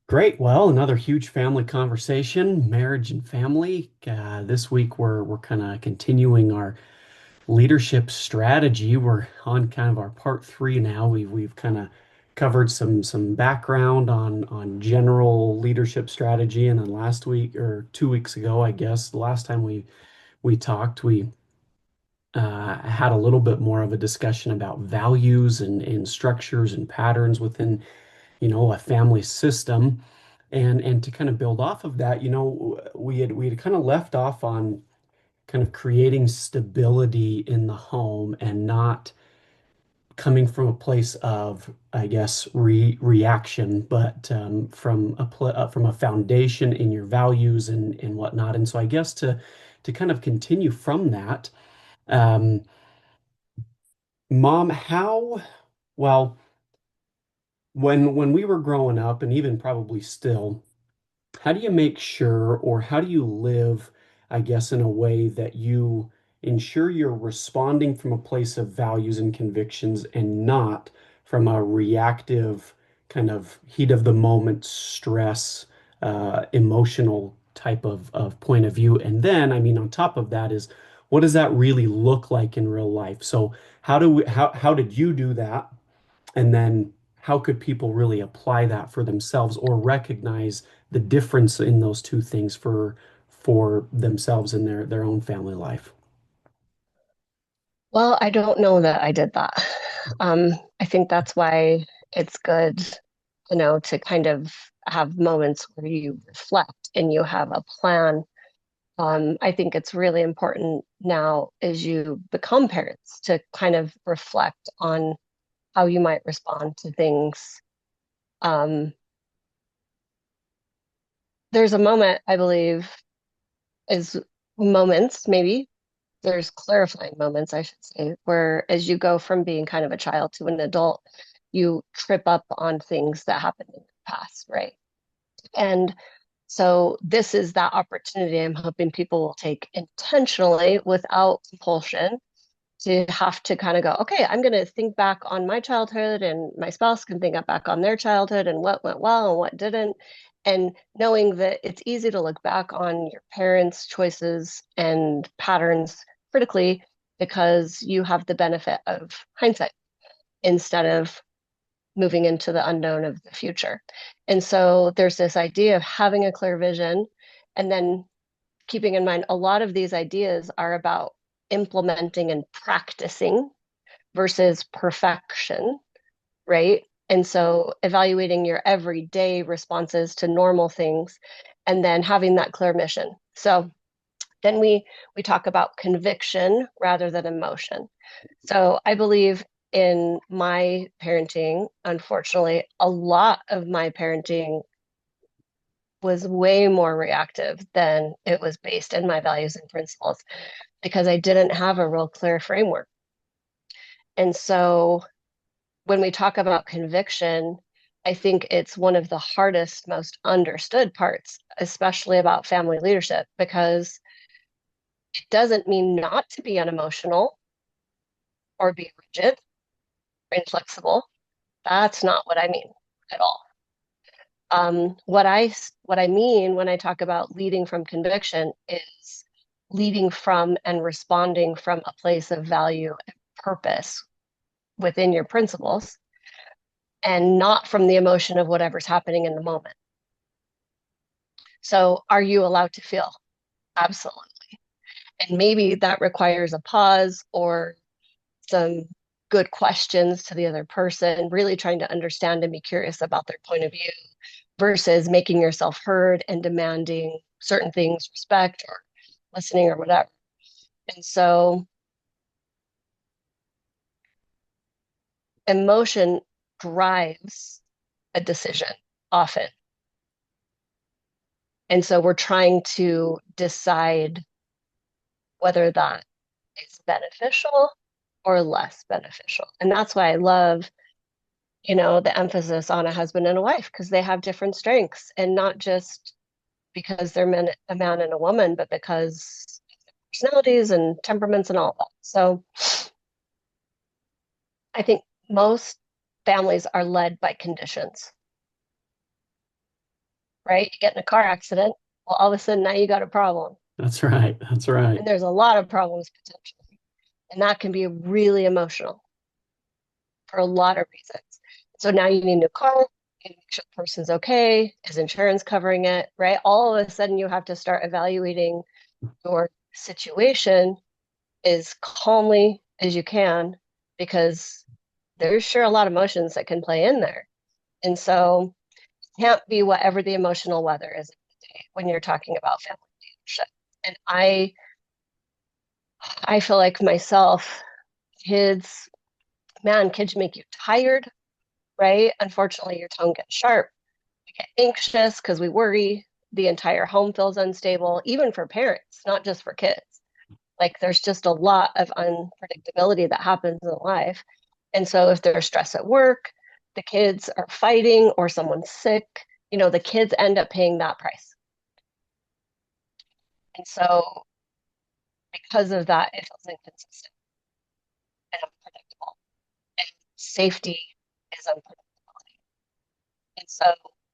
Great. Well, another huge family conversation, marriage and family. This week we're kind of continuing our leadership strategy. We're on kind of our part three now. We've kind of covered some background on general leadership strategy, and then last week or 2 weeks ago, I guess, the last time we talked, we had a little bit more of a discussion about values and structures and patterns within a family system. And to kind of build off of that, we had kind of left off on kind of creating stability in the home and not coming from a place of, I guess, reaction, but from a foundation in your values and whatnot. And so I guess to kind of continue from that, um, Mom, well, when we were growing up, and even probably still, how do you make sure, or how do you live, I guess, in a way that you ensure you're responding from a place of values and convictions and not from a reactive kind of heat of the moment stress, emotional type of point of view? And then, I mean, on top of that is what does that really look like in real life? So how did you do that? And then how could people really apply that for themselves or recognize the difference in those two things for themselves in their own family life? Well, I don't know that I did that. I think that's why it's good, to kind of have moments where you reflect and you have a plan. I think it's really important now as you become parents to kind of reflect on how you might respond to things. Um, there's a moment, I believe, is moments, maybe there's clarifying moments, I should say, where as you go from being kind of a child to an adult, you trip up on things that happened in the past, right? And so this is that opportunity I'm hoping people will take intentionally without compulsion to have to kind of go, okay, I'm going to think back on my childhood, and my spouse can think back on their childhood and what went well and what didn't. And knowing that it's easy to look back on your parents' choices and patterns critically because you have the benefit of hindsight instead of moving into the unknown of the future. And so there's this idea of having a clear vision and then keeping in mind a lot of these ideas are about implementing and practicing versus perfection, right? And so evaluating your everyday responses to normal things and then having that clear mission. So then we talk about conviction rather than emotion. So I believe in my parenting, unfortunately, a lot of my parenting was way more reactive than it was based in my values and principles because I didn't have a real clear framework. And so when we talk about conviction, I think it's one of the hardest, most understood parts, especially about family leadership, because it doesn't mean not to be unemotional or be rigid or inflexible. That's not what I mean at all. What I mean when I talk about leading from conviction is leading from and responding from a place of value and purpose within your principles and not from the emotion of whatever's happening in the moment. So, are you allowed to feel? Absolutely. And maybe that requires a pause or some good questions to the other person, really trying to understand and be curious about their point of view versus making yourself heard and demanding certain things, respect or listening or whatever. And so emotion drives a decision often. And so we're trying to decide whether that is beneficial or less beneficial. And that's why I love, the emphasis on a husband and a wife because they have different strengths and not just because they're a man and a woman, but because personalities and temperaments and all that. So I think most families are led by conditions. right? You get in a car accident, well, all of a sudden now you got a problem. That's right. That's right. And there's a lot of problems potentially. And that can be really emotional for a lot of reasons. So now you need a new car, you need to make sure the person's okay, is insurance covering it, right? All of a sudden you have to start evaluating your situation as calmly as you can because there's sure a lot of emotions that can play in there. And so it can't be whatever the emotional weather is when you're talking about family leadership. And I feel like myself, kids, man, kids make you tired, right? Unfortunately, your tongue gets sharp. We get anxious because we worry. The entire home feels unstable, even for parents, not just for kids. Like there's just a lot of unpredictability that happens in life. And so if there's stress at work, the kids are fighting or someone's sick, the kids end up paying that price. And so because of that, it feels inconsistent and unpredictable. And safety is unpredictable. And so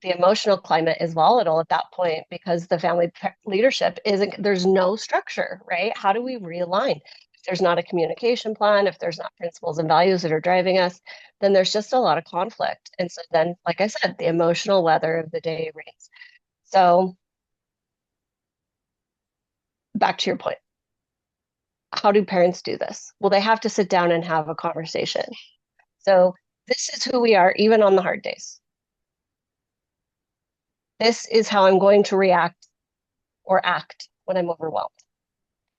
the emotional climate is volatile at that point because the family leadership isn't, there's no structure, right? How do we realign? If there's not a communication plan, if there's not principles and values that are driving us, then there's just a lot of conflict. And so then, like I said, the emotional weather of the day reigns. So back to your point, how do parents do this? Well, they have to sit down and have a conversation. So this is who we are, even on the hard days. This is how I'm going to react or act when I'm overwhelmed.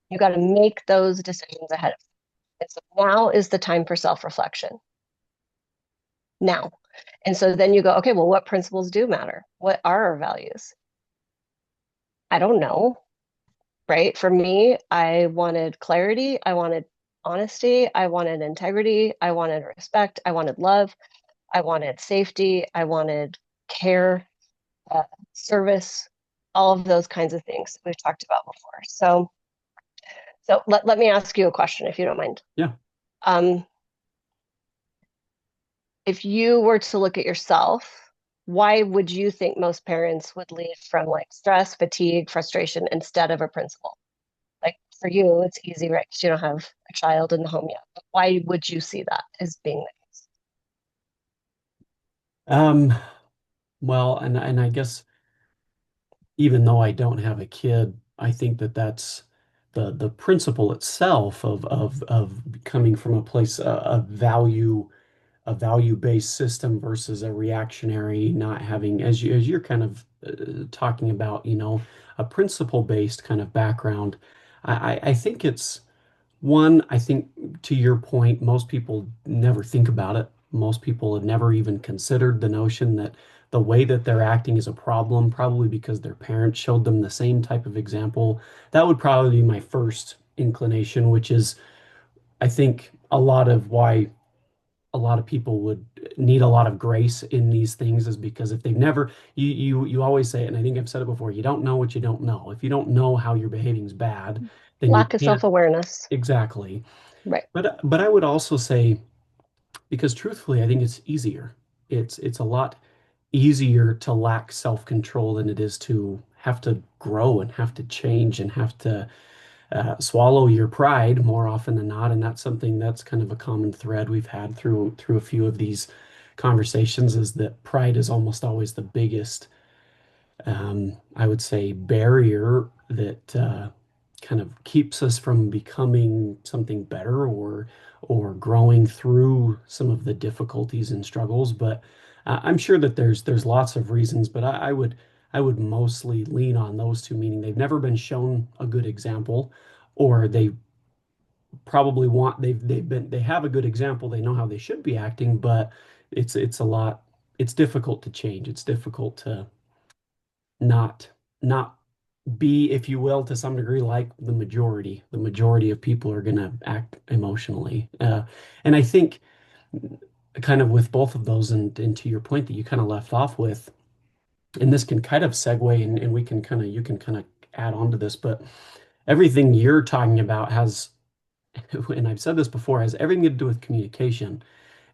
You got to make those decisions ahead of time. And so now is the time for self-reflection. Now. And so then you go, okay, well, what principles do matter? What are our values? I don't know, right? For me, I wanted clarity. I wanted honesty. I wanted integrity. I wanted respect. I wanted love. I wanted safety. I wanted care, uh, service, all of those kinds of things that we've talked about before. So let me ask you a question, if you don't mind. Yeah. Um, if you were to look at yourself, why would you think most parents would lead from like stress, fatigue, frustration instead of a principal? Like for you, it's easy, right? Because you don't have a child in the home yet. But why would you see that as being the case? Um, well, and I guess even though I don't have a kid, I think that that's the principle itself of coming from a place of value, a value-based system versus a reactionary, not having, as you're kind of talking about, a principle-based kind of background. I think it's one, I think to your point, most people never think about it. Most people have never even considered the notion that the way that they're acting is a problem, probably because their parents showed them the same type of example. That would probably be my first inclination, which is, I think, a lot of why a lot of people would need a lot of grace in these things is because if they've never, you always say it, and I think I've said it before, you don't know what you don't know. If you don't know how your behaving is bad, then you Lack of can't. self-awareness. Exactly. Right. But I would also say, because truthfully, I think it's easier. It's a lot easier to lack self-control than it is to have to grow and have to change and have to swallow your pride more often than not. And that's something that's kind of a common thread we've had through a few of these conversations is that pride is almost always the biggest I would say, barrier that kind of keeps us from becoming something better or growing through some of the difficulties and struggles. But I'm sure that there's lots of reasons, but I would mostly lean on those two, meaning they've never been shown a good example, or they probably they have a good example, they know how they should be acting, but it's a lot, it's difficult to change. It's difficult to not not be, if you will, to some degree like the majority. The majority of people are going to act emotionally. And I think kind of with both of those and to your point that you kind of left off with, and this can kind of segue and we can kind of, you can kind of add on to this, but everything you're talking about has, and I've said this before, has everything to do with communication.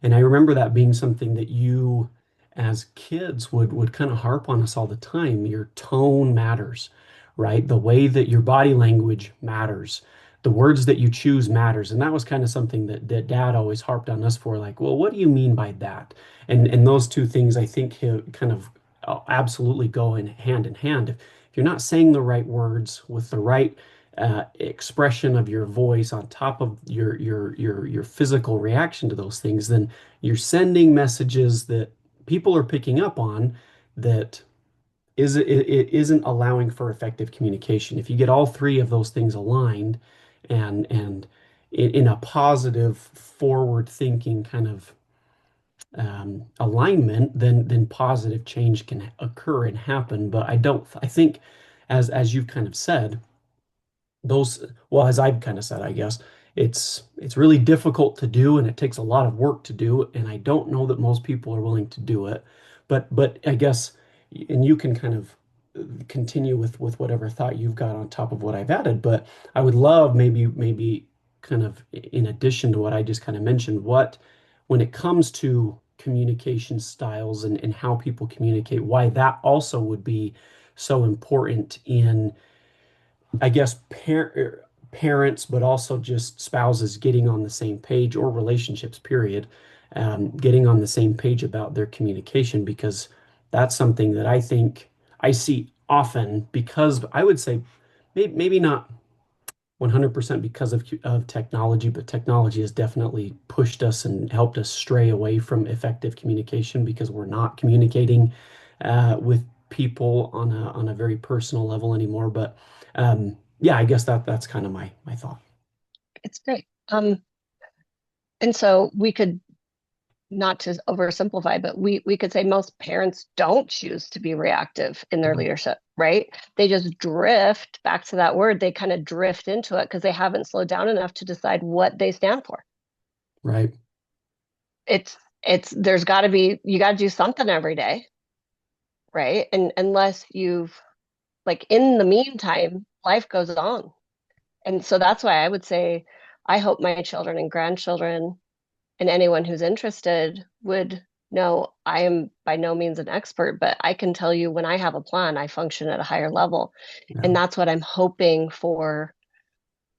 And I remember that being something that you as kids would kind of harp on us all the time. Your tone matters, right? The way that your body language matters. The words that you choose matters. And that was kind of something that dad always harped on us for, like, well, what do you mean by that? And those two things I think kind of absolutely go in hand. If you're not saying the right words with the right expression of your voice on top of your physical reaction to those things, then you're sending messages that people are picking up on that it isn't allowing for effective communication. If you get all three of those things aligned and in a positive, forward thinking kind of alignment, then positive change can occur and happen. But I think as you've kind of said, those, well, as I've kind of said, I guess it's really difficult to do and it takes a lot of work to do, and I don't know that most people are willing to do it. But I guess, and you can kind of continue with whatever thought you've got on top of what I've added, but I would love maybe kind of in addition to what I just kind of mentioned, what when it comes to communication styles and how people communicate, why that also would be so important in, I guess, parents, but also just spouses getting on the same page, or relationships, period, getting on the same page about their communication, because that's something that I think I see often, because I would say maybe not 100% because of technology, but technology has definitely pushed us and helped us stray away from effective communication because we're not communicating with people on a very personal level anymore. But yeah, I guess that's kind of my thought. It's great. And so we could, not to oversimplify, but we could say most parents don't choose to be reactive in their Yeah, leadership, right? They just drift back to that word. They kind of drift into it because they haven't slowed down enough to decide what they stand for. right. It's there's got to be, you got to do something every day, right? And unless you've, like, in the meantime, life goes on. And so that's why I would say I hope my children and grandchildren and anyone who's interested would know I am by no means an expert, but I can tell you when I have a plan, I function at a higher level. Yeah, And that's what I'm hoping for,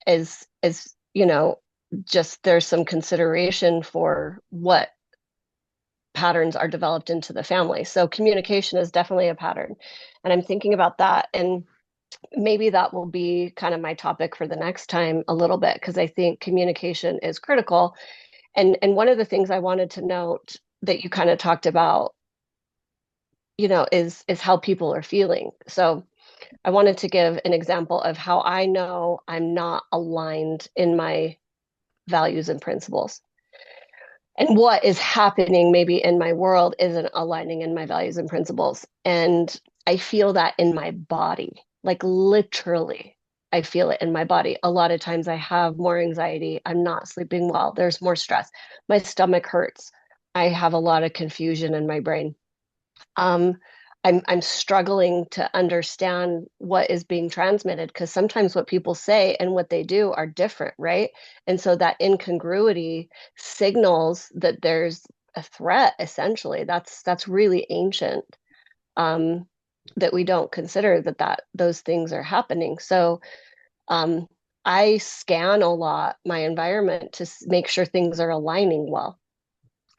is, you know, just there's some consideration for what patterns are developed into the family. So communication is definitely a pattern. And I'm thinking about that. And maybe that will be kind of my topic for the next time a little bit, because I think communication is critical. And one of the things I wanted to note that you kind of talked about, is how people are feeling. So I wanted to give an example of how I know I'm not aligned in my values and principles. And what is happening maybe in my world isn't aligning in my values and principles. And I feel that in my body, like literally, I feel it in my body. A lot of times I have more anxiety. I'm not sleeping well. There's more stress. My stomach hurts. I have a lot of confusion in my brain. um, I'm struggling to understand what is being transmitted, because sometimes what people say and what they do are different, right? And so that incongruity signals that there's a threat, essentially. That's really ancient, um, that we don't consider that those things are happening. So um, I scan a lot my environment to make sure things are aligning well.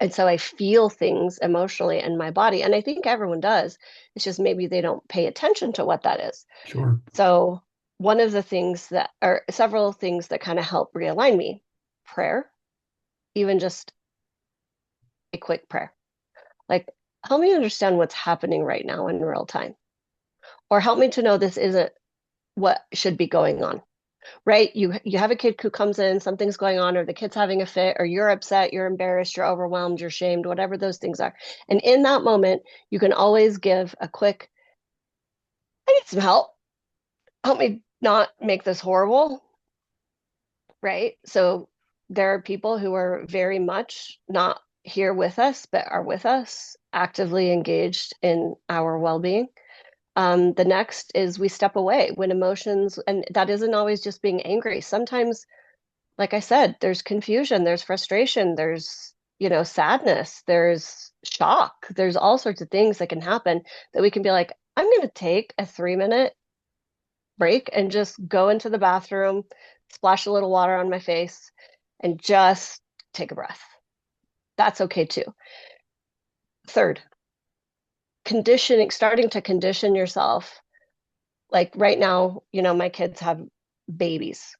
And so I feel things emotionally in my body. And I think everyone does. It's just maybe they don't pay attention to what that is. sure. So, one of the things that, or several things that kind of help realign me: prayer, even just a quick prayer. Like, help me understand what's happening right now in real time, or help me to know this isn't what should be going on. Right? You have a kid who comes in, something's going on, or the kid's having a fit, or you're upset, you're embarrassed, you're overwhelmed, you're shamed, whatever those things are. And in that moment, you can always give a quick, I need some help. Help me not make this horrible. Right? So there are people who are very much not here with us, but are with us, actively engaged in our well-being. The next is we step away when emotions, and that isn't always just being angry. Sometimes, like I said, there's confusion, there's frustration, there's, sadness, there's shock. There's all sorts of things that can happen that we can be like, I'm going to take a 3 minute break and just go into the bathroom, splash a little water on my face, and just take a breath. That's okay too. Third, conditioning, starting to condition yourself. Like right now, my kids have babies.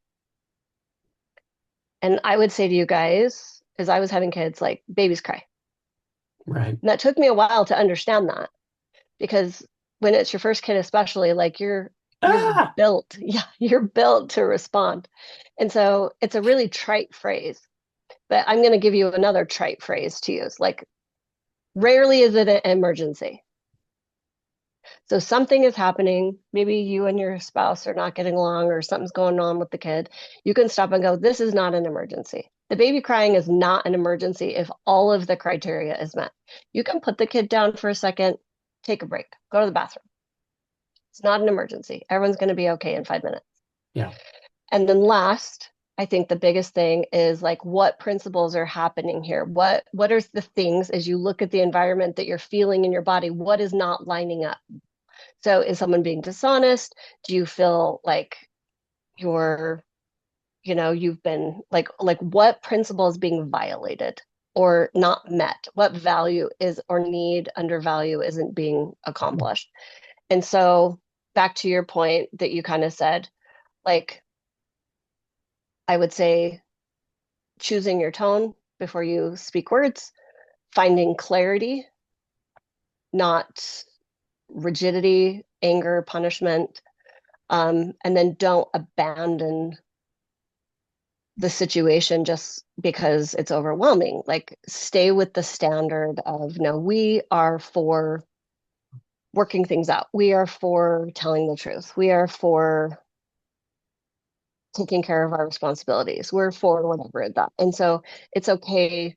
And I would say to you guys, as I was having kids, like babies cry. Right. And that took me a while to understand that because when it's your first kid, especially, like you're Ah, built, yeah, you're built to respond. And so it's a really trite phrase, but I'm going to give you another trite phrase to use. Like, rarely is it an emergency. So something is happening. Maybe you and your spouse are not getting along or something's going on with the kid. You can stop and go, this is not an emergency. The baby crying is not an emergency if all of the criteria is met. You can put the kid down for a second, take a break, go to the bathroom. It's not an emergency. Everyone's going to be okay in 5 minutes. yeah. And then last, I think the biggest thing is like what principles are happening here? What are the things as you look at the environment that you're feeling in your body? What is not lining up? So is someone being dishonest? Do you feel like you're, you've been like what principle is being violated or not met? What value is or need under value isn't being accomplished? And so back to your point that you kind of said, like I would say choosing your tone before you speak words, finding clarity, not rigidity, anger, punishment, and then don't abandon the situation just because it's overwhelming. Like stay with the standard of no, we are for working things out. We are for telling the truth. We are for taking care of our responsibilities. We're for whatever that. And so it's okay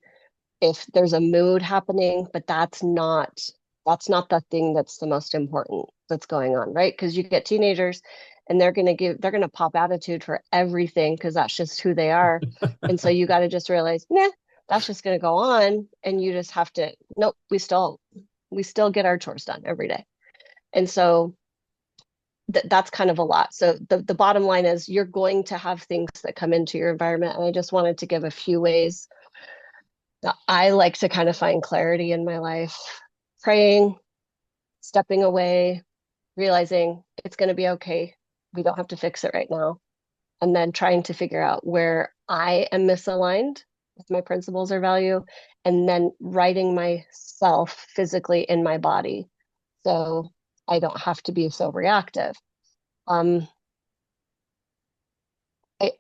if there's a mood happening, but that's not the thing that's the most important that's going on, right? Because you get teenagers and they're gonna pop attitude for everything because that's just who they are. And so you got to just realize, nah, that's just gonna go on. And you just have to, nope, we still get our chores done every day. And so that's kind of a lot. So the bottom line is you're going to have things that come into your environment. And I just wanted to give a few ways I like to kind of find clarity in my life, praying, stepping away, realizing it's going to be okay. We don't have to fix it right now. And then trying to figure out where I am misaligned with my principles or value, and then writing myself physically in my body so I don't have to be so reactive. Um,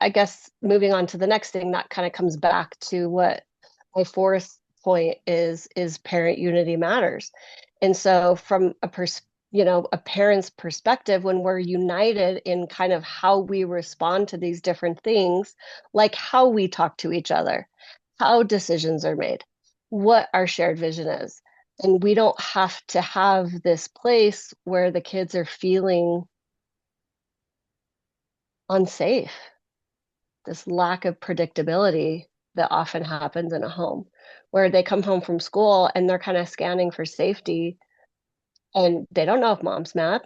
I guess moving on to the next thing that kind of comes back to what my fourth point is parent unity matters. And so from a parent's perspective, when we're united in kind of how we respond to these different things, like how we talk to each other, how decisions are made, what our shared vision is. And we don't have to have this place where the kids are feeling unsafe, this lack of predictability that often happens in a home where they come home from school and they're kind of scanning for safety and they don't know if mom's mad.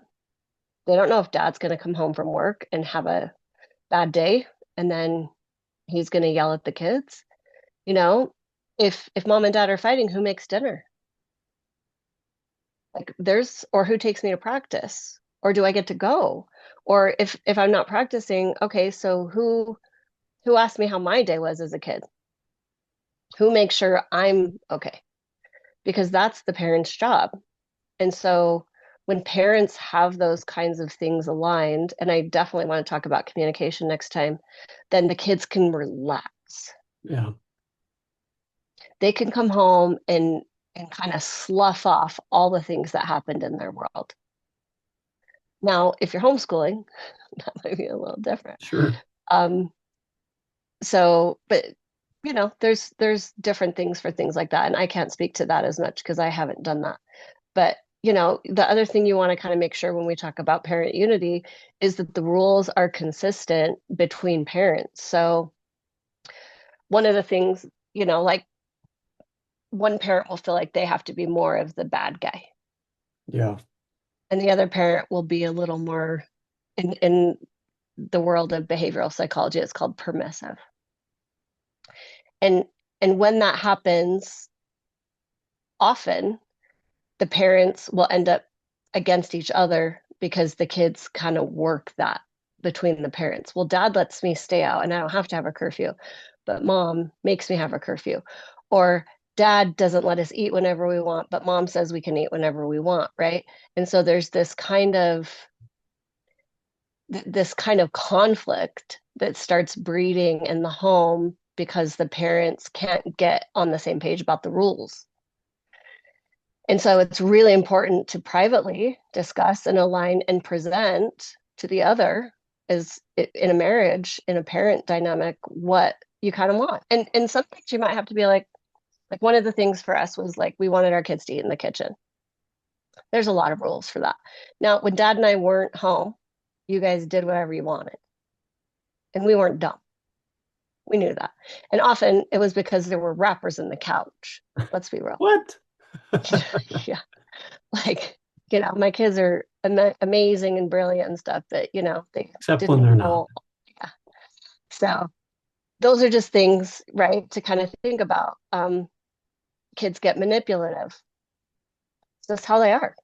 They don't know if dad's going to come home from work and have a bad day and then he's going to yell at the kids. You know, if mom and dad are fighting, who makes dinner? Like or who takes me to practice? Or do I get to go? Or if I'm not practicing, okay, so who asked me how my day was as a kid? Who makes sure I'm okay? Because that's the parent's job. And so when parents have those kinds of things aligned, and I definitely want to talk about communication next time, then the kids can relax. Yeah. They can come home and kind of slough off all the things that happened in their world. Now, if you're homeschooling, that might be a little different. Sure. Um, but there's different things for things like that, and I can't speak to that as much because I haven't done that. But the other thing you want to kind of make sure when we talk about parent unity is that the rules are consistent between parents. So one of the things, like one parent will feel like they have to be more of the bad guy, Yeah. and the other parent will be a little more in the world of behavioral psychology, it's called permissive. And and when that happens, often the parents will end up against each other because the kids kind of work that between the parents. Well, dad lets me stay out and I don't have to have a curfew, but mom makes me have a curfew. Or dad doesn't let us eat whenever we want, but mom says we can eat whenever we want, right? And so there's this kind of conflict that starts breeding in the home because the parents can't get on the same page about the rules. And so it's really important to privately discuss and align and present to the other as in a marriage, in a parent dynamic, what you kind of want. And some things you might have to be like one of the things for us was like we wanted our kids to eat in the kitchen. There's a lot of rules for that. Now, when dad and I weren't home, you guys did whatever you wanted. And we weren't dumb. We knew that. And often it was because there were wrappers in the couch. Let's be real. What? Yeah. Like, my kids are amazing and brilliant and stuff, but they Except when didn't they're not. roll. Yeah. So those are just things, right, to kind of think about. Kids get manipulative. It's just how they are.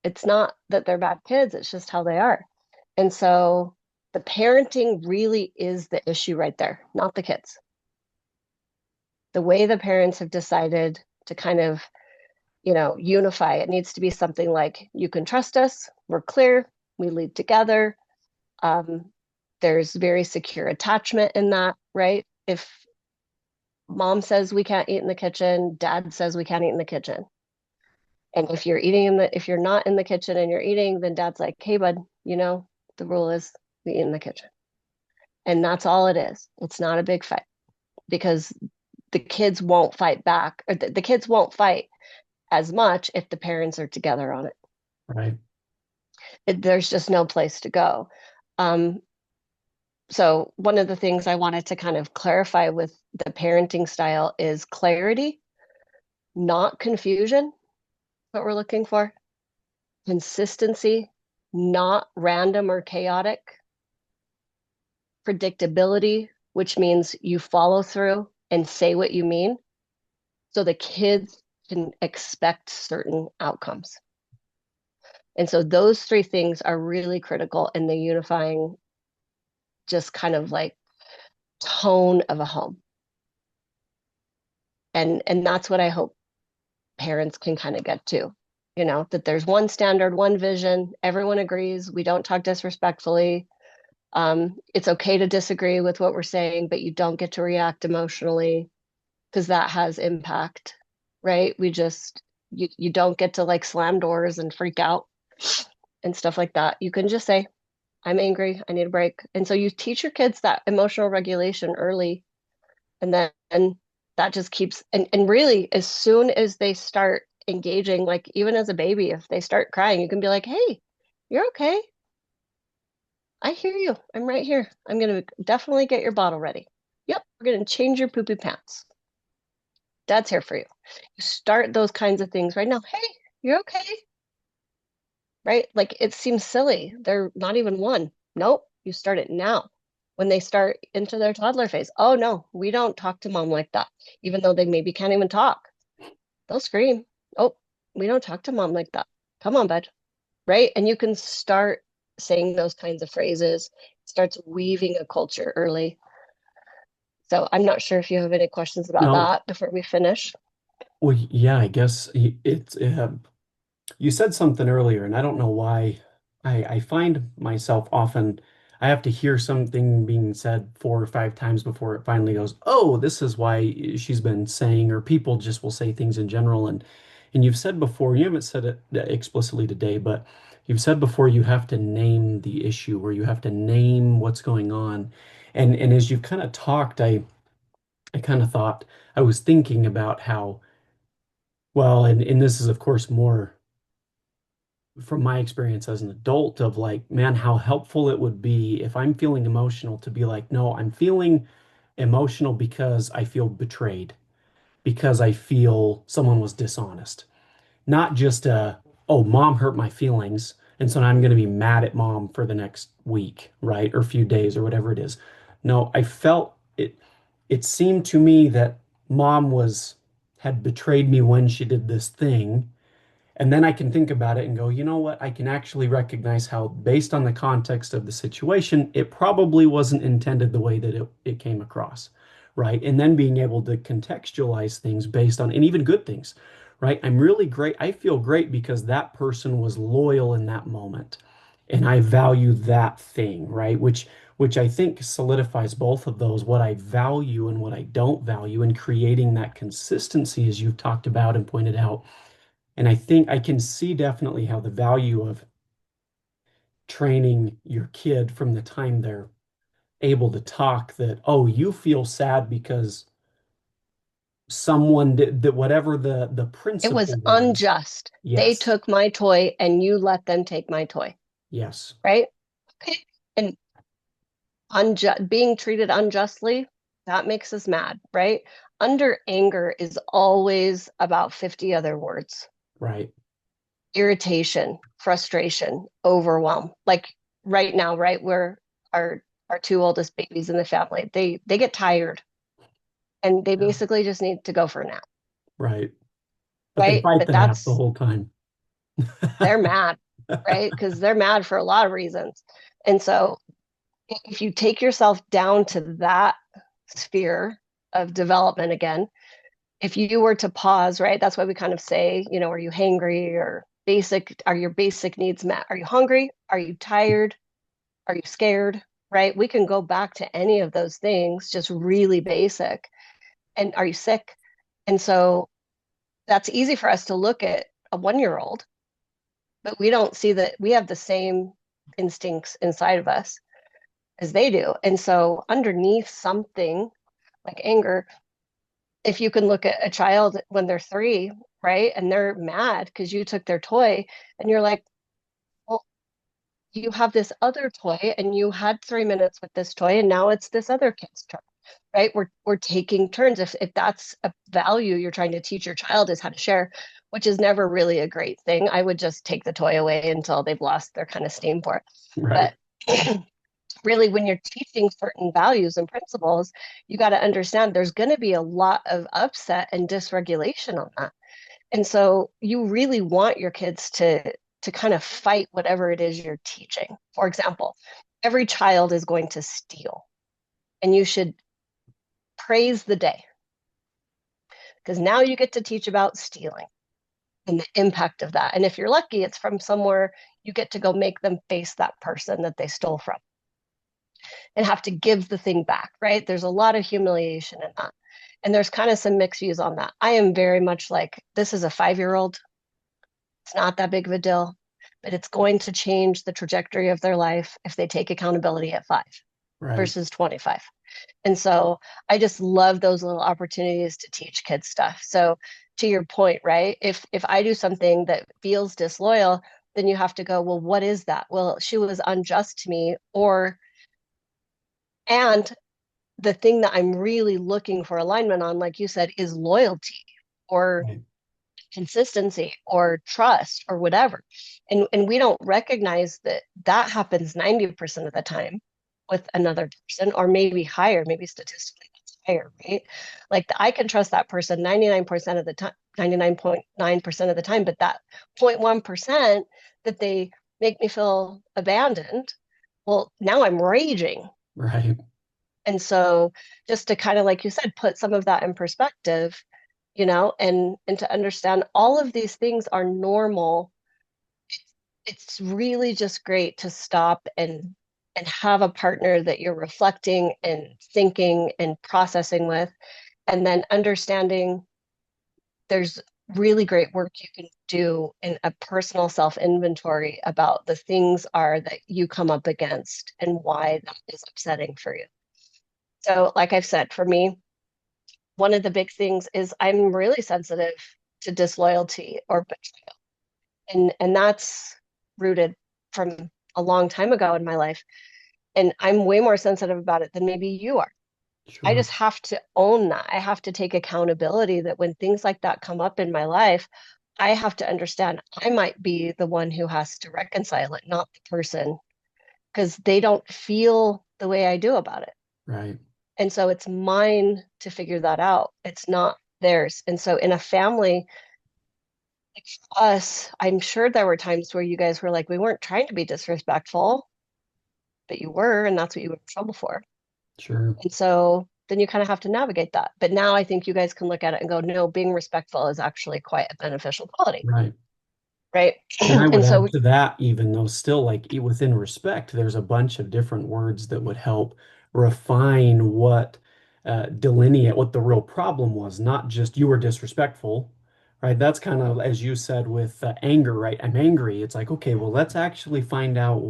It's not that they're bad kids, it's just how they are. And so the parenting really is the issue right there, not the kids. The way the parents have decided to kind of unify. It needs to be something like, you can trust us, we're clear, we lead together. Um, there's very secure attachment in that, right? If mom says we can't eat in the kitchen, dad says we can't eat in the kitchen. And if you're not in the kitchen and you're eating, then dad's like, hey, bud, the rule is we eat in the kitchen. And that's all it is. It's not a big fight because the kids won't fight back, or the kids won't fight as much if the parents are together on it. Right. There's just no place to go. Um, so one of the things I wanted to kind of clarify with the parenting style is clarity, not confusion, what we're looking for. Consistency, not random or chaotic. Predictability, which means you follow through and say what you mean so the kids can expect certain outcomes. And so those three things are really critical in the unifying, just kind of like tone of a home. And that's what I hope parents can kind of get to, that there's one standard, one vision, everyone agrees, we don't talk disrespectfully. It's okay to disagree with what we're saying, but you don't get to react emotionally because that has impact, right? You don't get to like slam doors and freak out and stuff like that. You can just say, I'm angry, I need a break. And so you teach your kids that emotional regulation early, and then that just keeps and really as soon as they start engaging, like even as a baby, if they start crying, you can be like, hey, you're okay. I hear you. I'm right here. I'm gonna definitely get your bottle ready. Yep, we're gonna change your poopy pants. Dad's here for you. You start those kinds of things right now. Hey, you're okay, right? Like it seems silly. They're not even one. Nope, you start it now. When they start into their toddler phase, oh no, we don't talk to mom like that, even though they maybe can't even talk. They'll scream. Oh, we don't talk to mom like that. Come on, bud. Right? And you can start saying those kinds of phrases, starts weaving a culture early. So I'm not sure if you have any questions about No, that before we finish. well, yeah, I guess you said something earlier, and I don't know why. I find myself often, I have to hear something being said 4 or 5 times before it finally goes, oh, this is why she's been saying, or people just will say things in general. And you've said before, you haven't said it explicitly today, but you've said before you have to name the issue, or you have to name what's going on. And as you've kind of talked, I kind of thought, I was thinking about how, well, and this is of course more from my experience as an adult of like, man, how helpful it would be if I'm feeling emotional to be like, no, I'm feeling emotional because I feel betrayed. because I feel someone was dishonest. Not just oh, mom hurt my feelings, and so now I'm going to be mad at mom for the next week, right? Or a few days or whatever it is. No, I felt it seemed to me that mom was had betrayed me when she did this thing. And then I can think about it and go, you know what? I can actually recognize how, based on the context of the situation, it probably wasn't intended the way that it came across, right? And then being able to contextualize things based on, and even good things, right? I'm really great. I feel great because that person was loyal in that moment. And I value that thing, right? Which I think solidifies both of those, what I value and what I don't value, and creating that consistency, as you've talked about and pointed out. And I think I can see definitely how the value of training your kid from the time they're able to talk that, oh, you feel sad because someone did that, whatever the It was principle was. unjust. They Yes, took my toy and you let them take my toy, yes, right? Okay. And being treated unjustly, that makes us mad, right? Under anger is always about 50 other words. right. Irritation, frustration, overwhelm. Like right now, right? We're our two oldest babies in the family. They get tired and they Yeah, basically just need to go for a nap, right. But they right? fight But the nap the that's whole time. they're mad, right? Because they're mad for a lot of reasons. And so if you take yourself down to that sphere of development again, if you were to pause, right? That's why we kind of say, are you hangry or basic? Are your basic needs met? Are you hungry? Are you tired? Are you scared? Right? We can go back to any of those things, just really basic. And are you sick? And so that's easy for us to look at a 1 year old, but we don't see that we have the same instincts inside of us as they do. And so underneath something like anger, if you can look at a child when they're 3, right? And they're mad because you took their toy and you're like, well, you have this other toy and you had 3 minutes with this toy and now it's this other kid's turn, right? We're taking turns. If that's a value you're trying to teach your child is how to share, which is never really a great thing. I would just take the toy away until they've lost their kind of steam for it. Right, But really, when you're teaching certain values and principles, you got to understand there's going to be a lot of upset and dysregulation on that. And so you really want your kids to kind of fight whatever it is you're teaching. For example, every child is going to steal, and you should praise the day because now you get to teach about stealing and the impact of that. And if you're lucky, it's from somewhere you get to go make them face that person that they stole from and have to give the thing back, right? There's a lot of humiliation in that. And there's kind of some mixed views on that. I am very much like, this is a 5 year old. It's not that big of a deal, but it's going to change the trajectory of their life if they take accountability at 5 right, versus 25. And so I just love those little opportunities to teach kids stuff. So to your point, right? If I do something that feels disloyal, then you have to go, well, what is that? Well, she was unjust to me, or and the thing that I'm really looking for alignment on, like you said, is loyalty or right, consistency or trust or whatever. And we don't recognize that that happens 90% of the time with another person, or maybe higher, maybe statistically that's higher, right? Like I can trust that person 99% of the time, 99.9% of the time, but that 0.1% that they make me feel abandoned, well, now I'm raging. right, And so just to kind of, like you said, put some of that in perspective, and to understand all of these things are normal. It's really just great to stop and have a partner that you're reflecting and thinking and processing with, and then understanding there's really great work you can do in a personal self inventory about the things are that you come up against and why that is upsetting for you. So, like I've said, for me, one of the big things is I'm really sensitive to disloyalty or betrayal. And that's rooted from a long time ago in my life. And I'm way more sensitive about it than maybe you are. I Sure. just have to own that. I have to take accountability that when things like that come up in my life, I have to understand I might be the one who has to reconcile it, not the person, because they don't feel the way I do about it. Right. And so it's mine to figure that out. It's not theirs. And so in a family, like us, I'm sure there were times where you guys were like, we weren't trying to be disrespectful, but you were, and that's what you were in trouble for. Sure. And so then you kind of have to navigate that. But now I think you guys can look at it and go, no, being respectful is actually quite a beneficial quality, Right. right? And I would And add so, to that, even though still like within respect, there's a bunch of different words that would help refine what delineate what the real problem was, not just you were disrespectful, right? That's kind of as you said with anger, right? I'm angry. It's like, okay, well, let's actually find out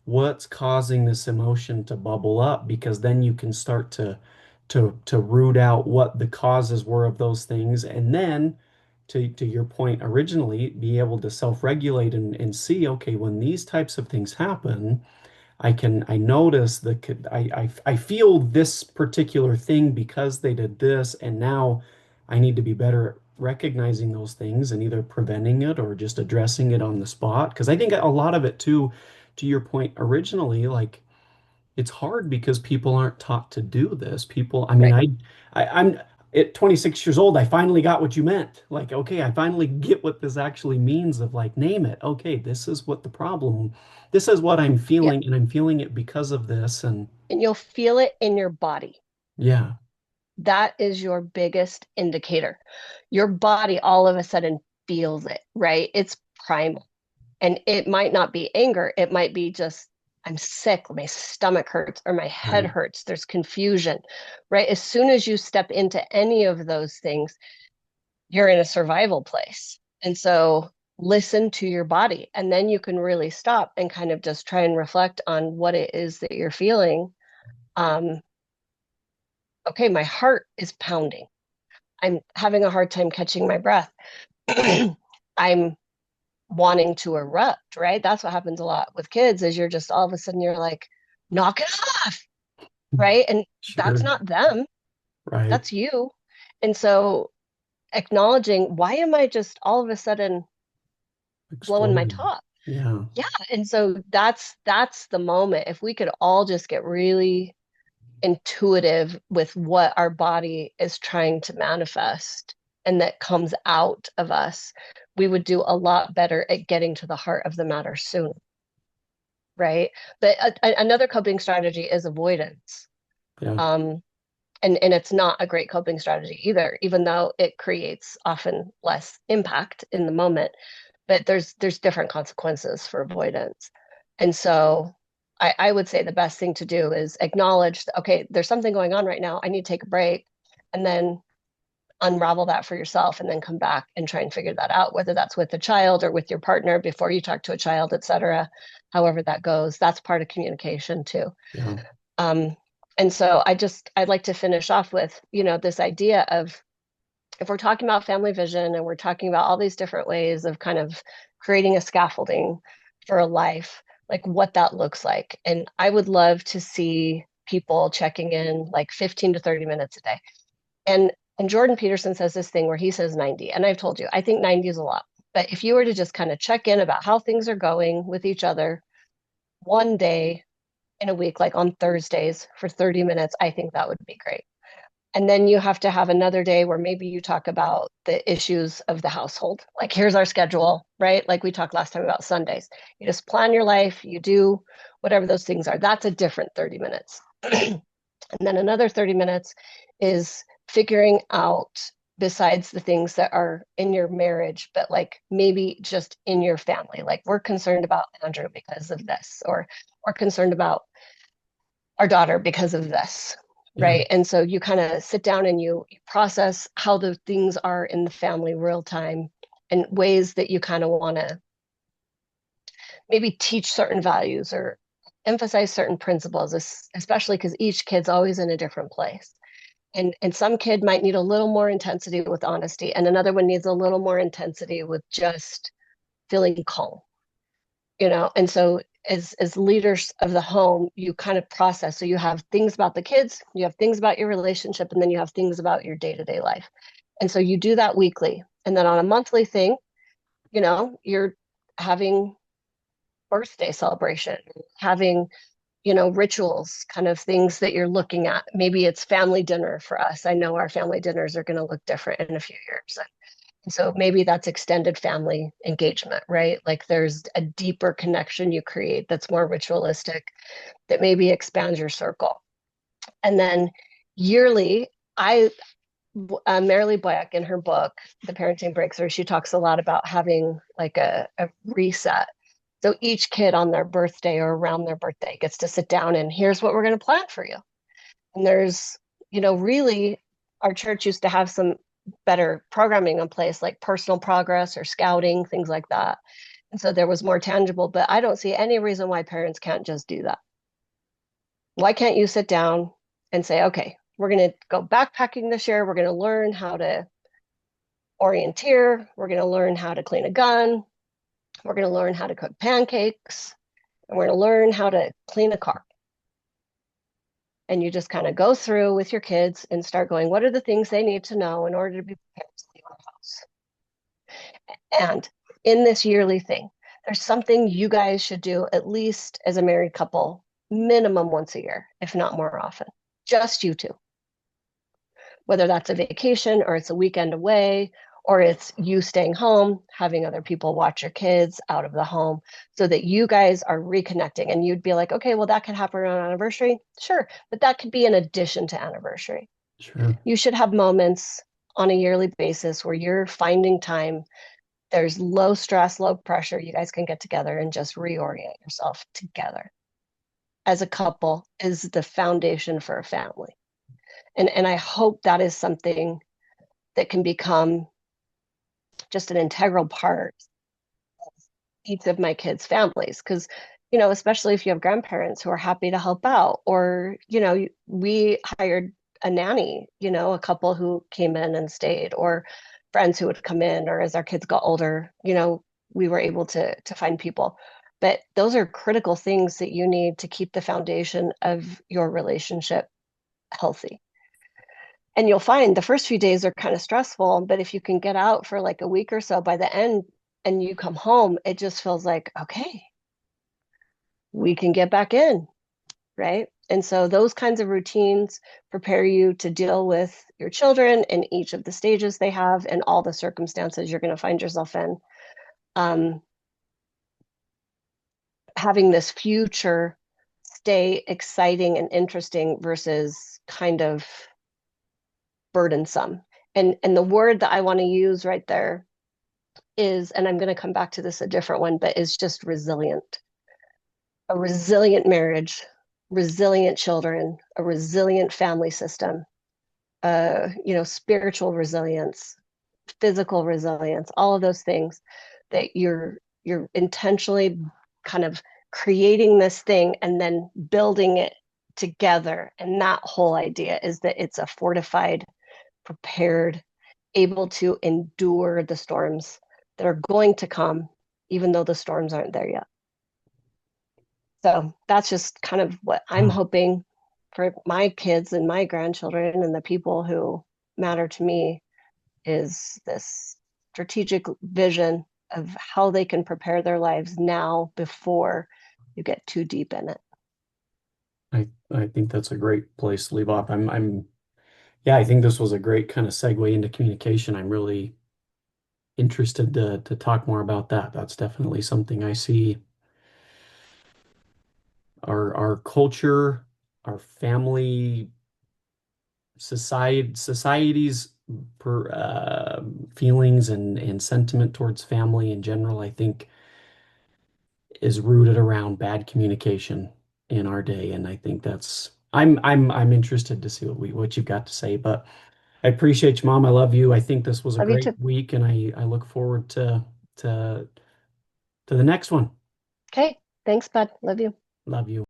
what's causing this emotion to bubble up because then you can start to root out what the causes were of those things and then to your point originally be able to self-regulate and see okay when these types of things happen I notice I feel this particular thing because they did this and now I need to be better at recognizing those things and either preventing it or just addressing it on the spot because I think a lot of it too to your point originally like it's hard because people aren't taught to do this. People, I mean, right. I'm at 26 years old. I finally got what you meant. Like, okay, I finally get what this actually means of like, name it. Okay, this is what the problem, this is what I'm Yeah. feeling, and I'm feeling it because of this. And And you'll feel it in your body. yeah, That is your biggest indicator. Your body all of a sudden feels it, right? It's primal. And it might not be anger, it might be just, I'm sick, my stomach hurts, or my head right. hurts, there's confusion, right? As soon as you step into any of those things, you're in a survival place. And so listen to your body, and then you can really stop and kind of just try and reflect on what it is that you're feeling. Um, okay, my heart is pounding. I'm having a hard time catching my breath. I'm wanting to erupt, right? That's what happens a lot with kids is you're just all of a sudden you're like, knock it off, right? And that's Sure. not them, Right. that's you. And so acknowledging why am I just all of a sudden blowing my Exploding. top? Yeah. Yeah. And so that's the moment. If we could all just get really intuitive with what our body is trying to manifest and that comes out of us, we would do a lot better at getting to the heart of the matter sooner, right? But another coping strategy is avoidance. Yeah. Um, and it's not a great coping strategy either, even though it creates often less impact in the moment. But there's different consequences for avoidance. And so I would say the best thing to do is acknowledge that, okay, there's something going on right now. I need to take a break and then unravel that for yourself and then come back and try and figure that out, whether that's with the child or with your partner before you talk to a child, et cetera, however that goes. That's part of communication too. Yeah. Um, and so I'd like to finish off with, this idea of if we're talking about family vision and we're talking about all these different ways of kind of creating a scaffolding for a life, like what that looks like. And I would love to see people checking in like 15 to 30 minutes a day. And Jordan Peterson says this thing where he says 90. And I've told you, I think 90 is a lot. But if you were to just kind of check in about how things are going with each other one day in a week, like on Thursdays for 30 minutes, I think that would be great. And then you have to have another day where maybe you talk about the issues of the household. Like, here's our schedule, right? Like we talked last time about Sundays. You just plan your life, you do whatever those things are. That's a different 30 minutes. And then another 30 minutes is figuring out, besides the things that are in your marriage, but like maybe just in your family. Like, we're concerned about Andrew because of this, or we're concerned about our daughter because of this, Yeah. right? And so you kind of sit down and you process how the things are in the family real time and ways that you kind of want to maybe teach certain values or emphasize certain principles, especially because each kid's always in a different place. And some kid might need a little more intensity with honesty, and another one needs a little more intensity with just feeling calm, And so as leaders of the home, you kind of process. So you have things about the kids, you have things about your relationship, and then you have things about your day-to-day life. And so you do that weekly. And then on a monthly thing, you're having birthday celebration, having, rituals, kind of things that you're looking at. Maybe it's family dinner for us. I know our family dinners are going to look different in a few years. And so maybe that's extended family engagement, right? Like there's a deeper connection you create that's more ritualistic, that maybe expands your circle. And then yearly, I Marilee Boyack in her book, The Parenting Breakthrough, she talks a lot about having like a reset. So each kid on their birthday or around their birthday gets to sit down and here's what we're going to plan for you. And there's, really, our church used to have some better programming in place, like personal progress or scouting, things like that. And so there was more tangible, but I don't see any reason why parents can't just do that. Why can't you sit down and say, okay, we're going to go backpacking this year. We're going to learn how to orienteer. We're going to learn how to clean a gun. We're going to learn how to cook pancakes. And we're going to learn how to clean a car. And you just kind of go through with your kids and start going, what are the things they need to know in order to be prepared to leave our house? And in this yearly thing, there's something you guys should do at least as a married couple, minimum once a year, if not more often. Just you two. Whether that's a vacation or it's a weekend away or it's you staying home, having other people watch your kids out of the home so that you guys are reconnecting. And you'd be like, okay, well, that could happen on anniversary. Sure. But that could be in addition to anniversary. Sure. You should have moments on a yearly basis where you're finding time. There's low stress, low pressure. You guys can get together and just reorient yourself together as a couple is the foundation for a family. And I hope that is something that can become just an integral part of each of my kids' families. Because, especially if you have grandparents who are happy to help out, or, we hired a nanny, a couple who came in and stayed, or friends who would come in, or as our kids got older, we were able to find people. But those are critical things that you need to keep the foundation of your relationship healthy. And you'll find the first few days are kind of stressful, but if you can get out for like a week or so, by the end and you come home, it just feels like, okay, we can get back in, right? And so those kinds of routines prepare you to deal with your children in each of the stages they have and all the circumstances you're going to find yourself in. Um, Having this future stay exciting and interesting versus kind of burdensome. And the word that I want to use right there is, and I'm going to come back to this a different one, but is just resilient. A resilient marriage, resilient children, a resilient family system, spiritual resilience, physical resilience, all of those things that you're intentionally kind of creating this thing and then building it together. And that whole idea is that it's a fortified, prepared, able to endure the storms that are going to come, even though the storms aren't there yet. So that's just kind of what I'm Wow. hoping for my kids and my grandchildren and the people who matter to me is this strategic vision of how they can prepare their lives now before you get too deep in it. I think that's a great place to leave off. Yeah, I think this was a great kind of segue into communication. I'm really interested to talk more about that. That's definitely something I see our culture, our family, society's feelings and sentiment towards family in general, I think is rooted around bad communication in our day. And I think that's I'm interested to see what you've got to say. But I appreciate you, Mom. I love you. I think this was a Love you great too. week, and I look forward to to the next one. Okay. Thanks, bud. Love you. Love you.